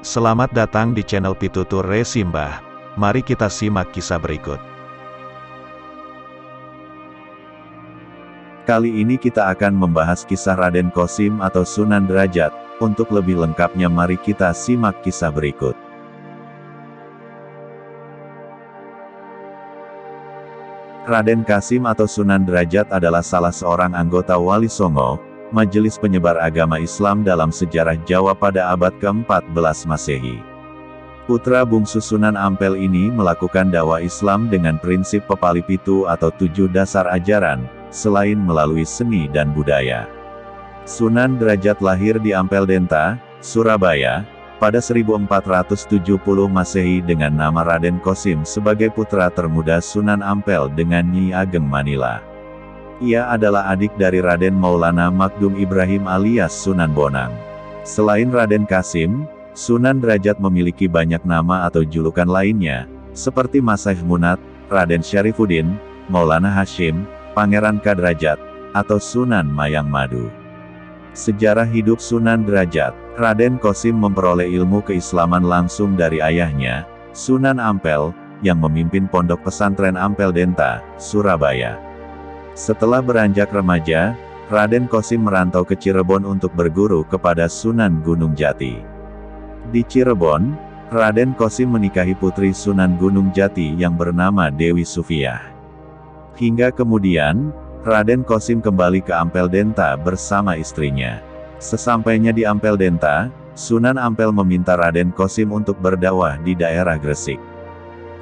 Selamat datang di channel Pitutur Resimbah. Mari kita simak kisah berikut. Kali ini kita akan membahas kisah Raden Qasim atau Sunan Derajat. Untuk lebih lengkapnya mari kita simak kisah berikut. Raden Qasim atau Sunan Derajat adalah salah seorang anggota Wali Songo, majelis penyebar agama Islam dalam sejarah Jawa pada abad ke-14 Masehi. Putra bungsu Sunan Ampel ini melakukan dakwah Islam dengan prinsip Pepali Pitu atau 7 dasar ajaran, selain melalui seni dan budaya. Sunan Derajat lahir di Ampel Denta, Surabaya, pada 1470 Masehi dengan nama Raden Qasim sebagai putra termuda Sunan Ampel dengan Nyi Ageng Manila. Ia adalah adik dari Raden Maulana Makdum Ibrahim alias Sunan Bonang. Selain Raden Qasim, Sunan Derajat memiliki banyak nama atau julukan lainnya, seperti Masaih Munat, Raden Syarifuddin, Maulana Hashim, Pangeran Kadrajat, atau Sunan Mayang Madu. Sejarah hidup Sunan Derajat. Raden Qasim memperoleh ilmu keislaman langsung dari ayahnya, Sunan Ampel, yang memimpin pondok pesantren Ampel Denta, Surabaya. Setelah beranjak remaja, Raden Qasim merantau ke Cirebon untuk berguru kepada Sunan Gunung Jati. Di Cirebon, Raden Qasim menikahi putri Sunan Gunung Jati yang bernama Dewi Sufiyah. Hingga kemudian, Raden Qasim kembali ke Ampel Denta bersama istrinya. Sesampainya di Ampel Denta, Sunan Ampel meminta Raden Qasim untuk berdakwah di daerah Gresik.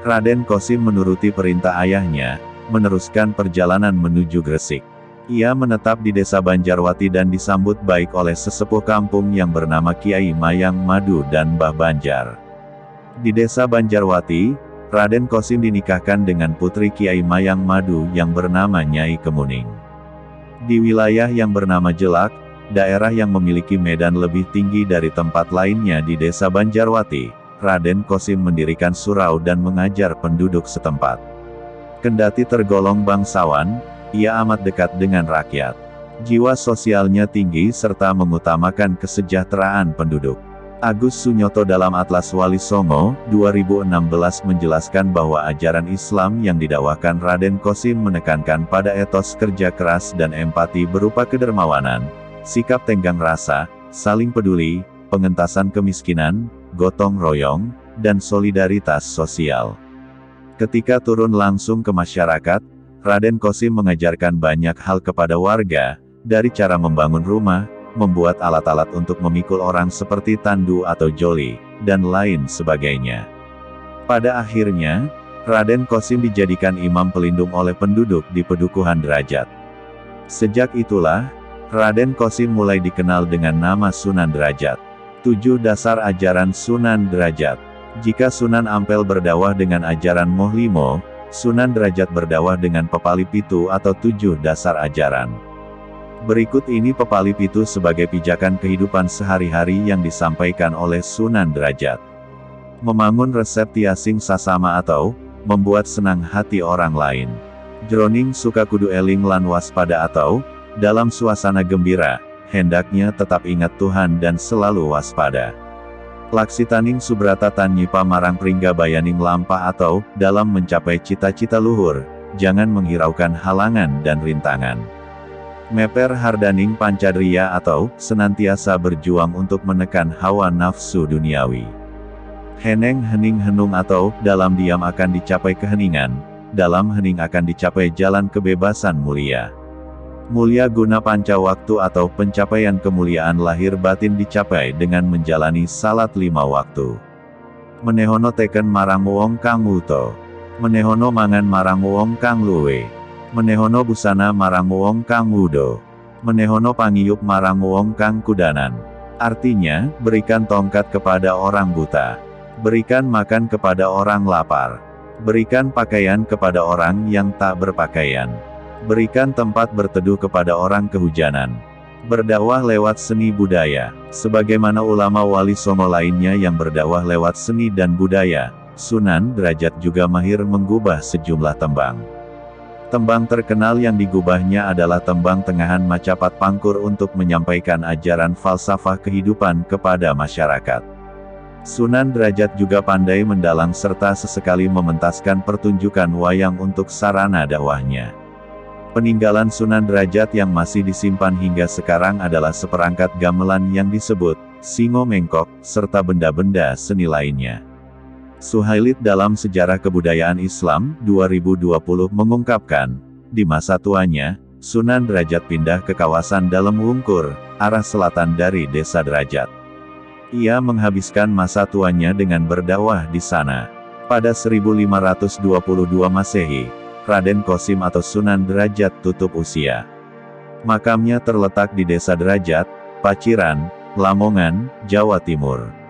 Raden Qasim menuruti perintah ayahnya, meneruskan perjalanan menuju Gresik. Ia menetap di desa Banjarwati dan disambut baik oleh sesepuh kampung yang bernama Kiai Mayang Madu dan Mbah Banjar. Di desa Banjarwati, Raden Qasim dinikahkan dengan putri Kiai Mayang Madu yang bernama Nyai Kemuning. Di wilayah yang bernama Jelak, daerah yang memiliki medan lebih tinggi dari tempat lainnya di desa Banjarwati, Raden Qasim mendirikan surau dan mengajar penduduk setempat. Kendati tergolong bangsawan, ia amat dekat dengan rakyat. Jiwa sosialnya tinggi serta mengutamakan kesejahteraan penduduk. Agus Sunyoto dalam Atlas Wali Songo, 2016 menjelaskan bahwa ajaran Islam yang didakwakan Raden Qasim menekankan pada etos kerja keras dan empati berupa kedermawanan, sikap tenggang rasa, saling peduli, pengentasan kemiskinan, gotong royong, dan solidaritas sosial. Ketika turun langsung ke masyarakat, Raden Qasim mengajarkan banyak hal kepada warga, dari cara membangun rumah, membuat alat-alat untuk memikul orang seperti tandu atau joli, dan lain sebagainya. Pada akhirnya, Raden Qasim dijadikan imam pelindung oleh penduduk di Pedukuhan Derajat. Sejak itulah, Raden Qasim mulai dikenal dengan nama Sunan Derajat. 7 dasar ajaran Sunan Derajat. Jika Sunan Ampel berdakwah dengan ajaran Mohlimo, Sunan Derajat berdakwah dengan Pepali Pitu atau 7 dasar ajaran. Berikut ini Pepali Pitu sebagai pijakan kehidupan sehari-hari yang disampaikan oleh Sunan Derajat. Memangun resep tiasing sasama atau membuat senang hati orang lain. Jroning suka kudu eling lan waspada atau dalam suasana gembira, hendaknya tetap ingat Tuhan dan selalu waspada. Laksitaning subrata tan nyipa marang pringga bayaning lampah atau, dalam mencapai cita-cita luhur, jangan menghiraukan halangan dan rintangan. Meper hardaning pancadriya atau, senantiasa berjuang untuk menekan hawa nafsu duniawi. Heneng hening henung atau, dalam diam akan dicapai keheningan, dalam hening akan dicapai jalan kebebasan mulia. Mulia guna panca waktu atau pencapaian kemuliaan lahir batin dicapai dengan menjalani salat 5 waktu. Menehono teken marang wong kang wuto. Menehono mangan marang wong kang luwe. Menehono busana marang wong kang wudo. Menehono pangiyup marang wong kang kudanan. Artinya, berikan tongkat kepada orang buta. Berikan makan kepada orang lapar. Berikan pakaian kepada orang yang tak berpakaian. Berikan tempat berteduh kepada orang kehujanan. Berdakwah lewat seni budaya. Sebagaimana ulama Wali Songo lainnya yang berdakwah lewat seni dan budaya, Sunan Derajat juga mahir menggubah sejumlah tembang. Tembang terkenal yang digubahnya adalah tembang tengahan Macapat Pangkur untuk menyampaikan ajaran falsafah kehidupan kepada masyarakat. Sunan Derajat juga pandai mendalang serta sesekali mementaskan pertunjukan wayang untuk sarana dakwahnya. Peninggalan Sunan Derajat yang masih disimpan hingga sekarang adalah seperangkat gamelan yang disebut singo mengkok, serta benda-benda seni lainnya. Suhailid dalam Sejarah Kebudayaan Islam 2020 mengungkapkan, di masa tuanya, Sunan Derajat pindah ke kawasan Dalem Wungkur, arah selatan dari Desa Derajat. Ia menghabiskan masa tuanya dengan berdakwah di sana. Pada 1522 Masehi, Raden Qasim atau Sunan Derajat tutup usia. Makamnya terletak di Desa Derajat, Paciran, Lamongan, Jawa Timur.